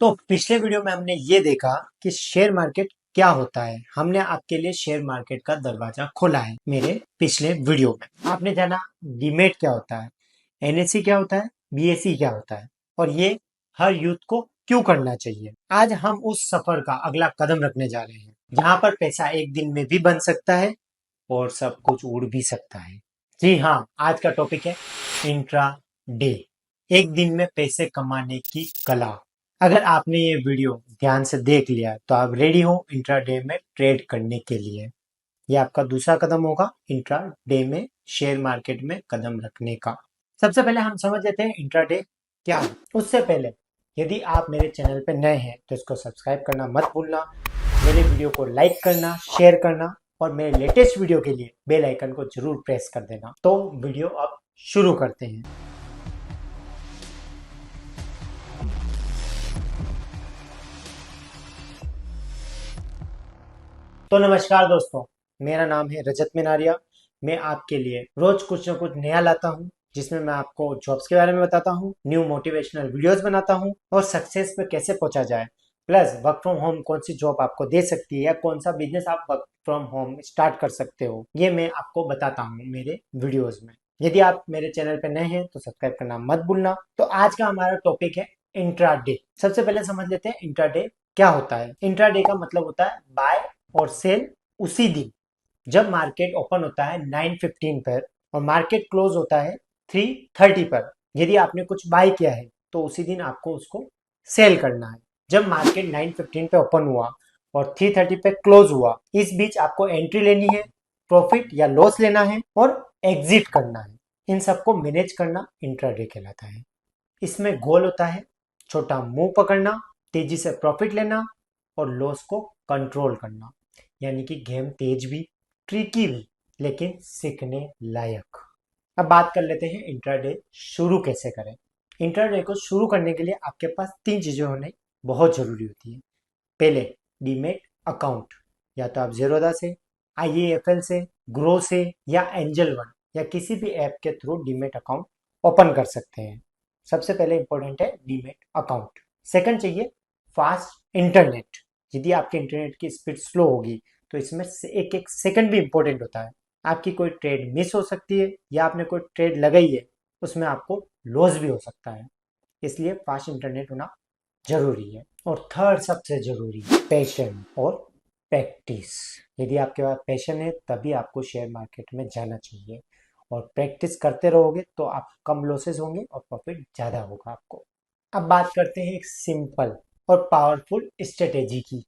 तो पिछले वीडियो में हमने ये देखा कि शेयर मार्केट क्या होता है। हमने आपके लिए शेयर मार्केट का दरवाजा खोला है मेरे पिछले वीडियो में। आपने जाना डीमेट क्या होता है, एनएससी क्या होता है, बीएसई क्या होता है और ये हर यूथ को क्यों करना चाहिए। आज हम उस सफर का अगला कदम रखने जा रहे हैं जहाँ पर पैसा एक दिन में भी बन सकता है और सब कुछ उड़ भी सकता है। जी हाँ, आज का टॉपिक है इंट्रा डे, एक दिन में पैसे कमाने की कला। अगर आपने ये वीडियो ध्यान से देख लिया तो आप रेडी हो इंट्राडे में ट्रेड करने के लिए। ये आपका दूसरा कदम होगा इंट्राडे में शेयर मार्केट में कदम रखने का। सबसे पहले हम समझ लेते हैं इंट्राडे क्या है। उससे पहले यदि आप मेरे चैनल पर नए हैं तो इसको सब्सक्राइब करना मत भूलना, मेरे वीडियो को लाइक करना, शेयर करना और मेरे लेटेस्ट वीडियो के लिए बेल आइकन को जरूर प्रेस कर देना। तो वीडियो अब शुरू करते हैं। तो नमस्कार दोस्तों, मेरा नाम है रजत मिनारिया। मैं आपके लिए रोज कुछ ना कुछ नया लाता हूँ जिसमें मैं आपको जॉब्स के बारे में बताता हूँ, न्यू मोटिवेशनल वीडियोस बनाता हूँ और सक्सेस पे कैसे पहुंचा जाए, प्लस वर्क फ्रॉम होम कौन सी जॉब आपको दे सकती है या कौन सा बिजनेस आप वर्क फ्रॉम होम स्टार्ट कर सकते हो, ये मैं आपको बताता हूँ मेरे वीडियोज में। यदि आप मेरे चैनल पे नए हैं तो सब्सक्राइब करना मत भूलना। तो आज का हमारा टॉपिक है इंट्राडे। सबसे पहले समझ लेते हैं इंट्राडे क्या होता है। इंट्राडे का मतलब होता है बाय और सेल उसी दिन। जब मार्केट ओपन होता है 9:15 पर और मार्केट क्लोज होता है 3:30 पर, यदि आपने कुछ बाय किया है तो उसी दिन आपको उसको सेल करना है। जब मार्केट 9:15 पे ओपन हुआ और 3:30 पे क्लोज हुआ, इस बीच आपको एंट्री लेनी है, प्रॉफिट या लॉस लेना है और एग्जिट करना है। इन सबको मैनेज करना इंट्राडे कहलाता है। इसमें गोल होता है छोटा मुंह पकड़ना, तेजी से प्रॉफिट लेना और लॉस को कंट्रोल करना। यानी कि गेम तेज भी, ट्रिकी भी, लेकिन सीखने लायक। अब बात कर लेते हैं इंट्राडे शुरू कैसे करें। इंट्राडे को शुरू करने के लिए आपके पास तीन चीजें होने बहुत जरूरी होती है। पहले डीमेट अकाउंट, या तो आप जेरोदा से, आईएएफएल से, ग्रो से या एंजल वन या किसी भी ऐप के थ्रू डीमेट अकाउंट ओपन कर सकते हैं। सबसे पहले इंपॉर्टेंट है डीमेट अकाउंट। सेकंड चाहिए फास्ट इंटरनेट। यदि आपके इंटरनेट की स्पीड स्लो होगी तो इसमें से एक एक सेकंड भी इंपॉर्टेंट होता है। आपकी कोई ट्रेड मिस हो सकती है या आपने कोई ट्रेड लगाई है, उसमें आपको लॉस भी हो सकता है। इसलिए फास्ट इंटरनेट होना जरूरी है। और थर्ड सबसे जरूरी, पैशन और प्रैक्टिस। यदि आपके पास पैशन है तभी आपको शेयर मार्केट में जाना चाहिए और प्रैक्टिस करते रहोगे तो आप कम लॉसेस होंगे और प्रॉफिट ज़्यादा होगा आपको। अब बात करते हैं एक सिंपल और पावरफुल स्ट्रेटेजी की,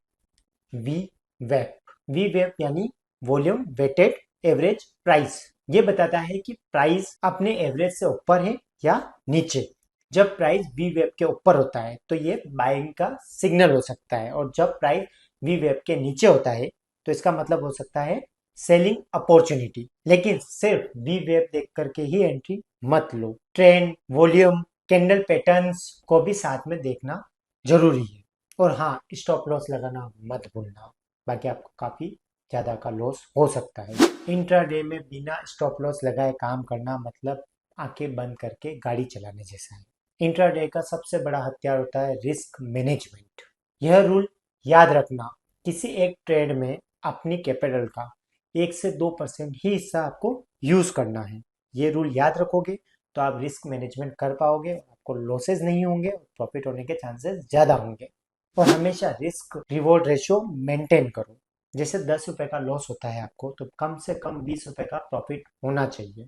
वी वेप। वी वेप यानी वॉल्यूम वेटेड एवरेज प्राइस। ये बताता है कि प्राइस अपने एवरेज से ऊपर है या नीचे। जब प्राइस वी वेब के ऊपर होता है तो ये बाइंग का सिग्नल हो सकता है और जब प्राइस वी वेब के नीचे होता है तो इसका मतलब हो सकता है सेलिंग अपॉर्चुनिटी। लेकिन सिर्फ वी वेब देख करके ही एंट्री मत लो, ट्रेंड, वॉल्यूम, कैंडल पैटर्न्स को भी साथ में देखना जरूरी है। और हाँ, स्टॉप लॉस लगाना मत भूलना, बाकी आपको काफी ज्यादा का लॉस हो सकता है। इंट्राडे में बिना स्टॉप लॉस लगाए काम करना मतलब आंखें बंद करके गाड़ी चलाने जैसा है। इंट्राडे का सबसे बड़ा हथियार होता है रिस्क मैनेजमेंट। यह रूल याद रखना, किसी एक ट्रेड में अपनी कैपिटल का 1 से 2% ही हिस्सा आपको यूज करना है। ये रूल याद रखोगे तो आप रिस्क मैनेजमेंट कर पाओगे, आपको लॉसेस नहीं होंगे और प्रॉफिट होने के चांसेस ज्यादा होंगे। और हमेशा रिस्क रिवॉर्ड रेशियो मेंटेन करो। जैसे 10 रुपए का लॉस होता है आपको तो कम से कम 20 रुपए का प्रॉफिट होना चाहिए।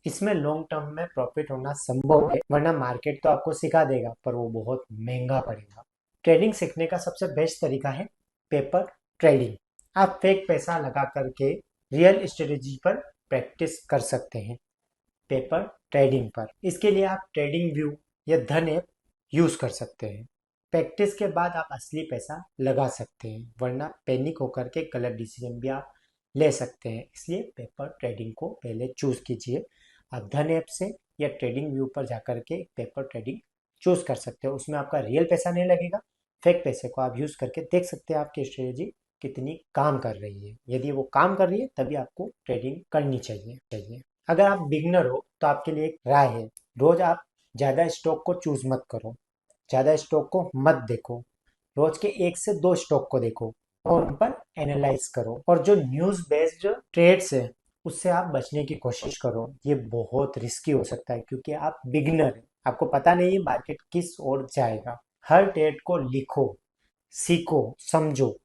इसमें लॉन्ग टर्म में प्रॉफिट होना संभव है, वरना मार्केट तो आपको सिखा देगा पर वो बहुत महंगा पड़ेगा। ट्रेडिंग सीखने का सबसे बेस्ट तरीका है पेपर ट्रेडिंग। आप फेक पैसा लगा करके रियल स्ट्रेटेजी पर प्रैक्टिस कर सकते हैं पेपर ट्रेडिंग पर। इसके लिए आप ट्रेडिंग व्यू या धन ऐप यूज कर सकते हैं। प्रैक्टिस के बाद आप असली पैसा लगा सकते हैं, वरना पैनिक होकर के गलत डिसीजन भी आप ले सकते हैं। इसलिए पेपर ट्रेडिंग को पहले चूज कीजिए। आप धन ऐप से या ट्रेडिंग व्यू पर जाकर के पेपर ट्रेडिंग चूज कर सकते हो। उसमें आपका रियल पैसा नहीं लगेगा, फेक पैसे को आप यूज करके देख सकते हैं आपकी स्ट्रेटेजी कितनी काम कर रही है। यदि वो काम कर रही है तभी आपको ट्रेडिंग करनी चाहिए। अगर आप बिगनर हो तो आपके लिए एक राय है, रोज आप ज्यादा स्टॉक को चूज मत करो, ज़्यादा स्टॉक को मत देखो, रोज के 1 से 2 स्टॉक को देखो और उन पर एनालाइज करो। और जो न्यूज़ बेस्ड ट्रेड्स है उससे आप बचने की कोशिश करो। ये बहुत रिस्की हो सकता है क्योंकि आप बिगिनर हैं, आपको पता नहीं है मार्केट किस ओर जाएगा। हर ट्रेड को लिखो, सीखो, समझो,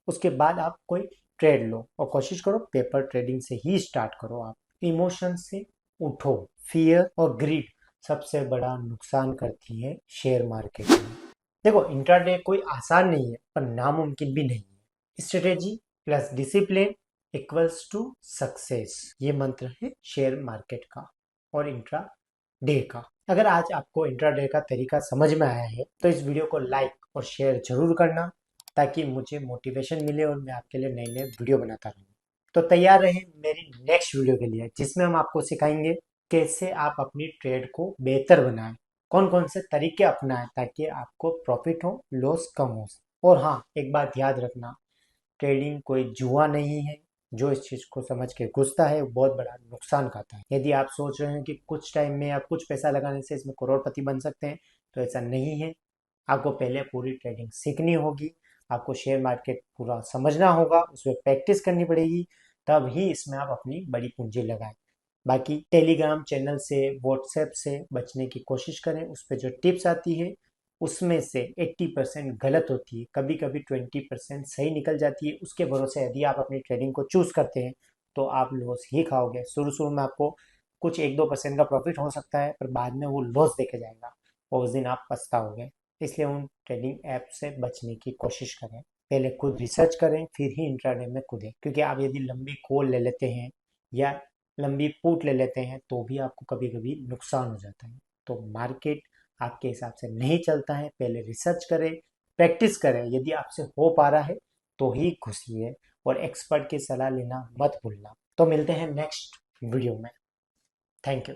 उसके बाद आप कोई ट्रेड लो और कोशिश करो पेपर ट्रेडिंग से ही स्टार्ट करो। आप इमोशन से उठो। फियर और ग्रीड सबसे बड़ा नुकसान करती है शेयर मार्केट में। देखो, इंट्राडे कोई आसान नहीं है पर नामुमकिन भी नहीं है। Strategy plus discipline equals to success, ये मंत्र है शेयर मार्केट का और इंट्रा डे का। अगर आज आपको इंट्राडे का तरीका समझ में आया है तो इस वीडियो को लाइक और शेयर जरूर करना, ताकि मुझे मोटिवेशन मिले और मैं आपके लिए नए नए वीडियो बनाता रहूँ। तो तैयार रहें मेरी नेक्स्ट वीडियो के लिए, जिसमें हम आपको सिखाएंगे कैसे आप अपनी ट्रेड को बेहतर बनाएं, कौन कौन से तरीके अपनाएं ताकि आपको प्रॉफिट हो, लॉस कम हो। और हाँ, एक बात याद रखना, ट्रेडिंग कोई जुआ नहीं है। जो इस चीज को समझ के घुसता है वो बहुत बड़ा नुकसान खाता है। यदि आप सोच रहे हैं कि कुछ टाइम में आप कुछ पैसा लगाने से इसमें करोड़पति बन सकते हैं, तो ऐसा नहीं है। आपको पहले पूरी ट्रेडिंग सीखनी होगी, आपको शेयर मार्केट पूरा समझना होगा, उसमें प्रैक्टिस करनी पड़ेगी, तब ही इसमें आप अपनी बड़ी पूंजी लगाएं। बाकी टेलीग्राम चैनल से, व्हाट्सएप से बचने की कोशिश करें। उस पर जो टिप्स आती है उसमें से 80% गलत होती है, कभी कभी 20% सही निकल जाती है। उसके भरोसे यदि आप अपनी ट्रेडिंग को चूज करते हैं तो आप लॉस ही खाओगे। शुरू शुरू में आपको कुछ 1-2% का प्रॉफिट हो सकता है, पर बाद में वो लॉस देके जाएगा और उस दिन आप पछताओगे। इसलिए उन ट्रेडिंग ऐप से बचने की कोशिश करें। पहले खुद रिसर्च करें फिर ही इंट्राडे में कूदें, क्योंकि आप यदि लंबी कॉल ले लेते हैं या लंबी पुट ले लेते हैं तो भी आपको कभी कभी नुकसान हो जाता है। तो मार्केट आपके हिसाब से नहीं चलता है। पहले रिसर्च करें, प्रैक्टिस करें, यदि आपसे हो पा रहा है तो ही घुसिए और एक्सपर्ट की सलाह लेना मत भूलना। तो मिलते हैं नेक्स्ट वीडियो में। Thank you.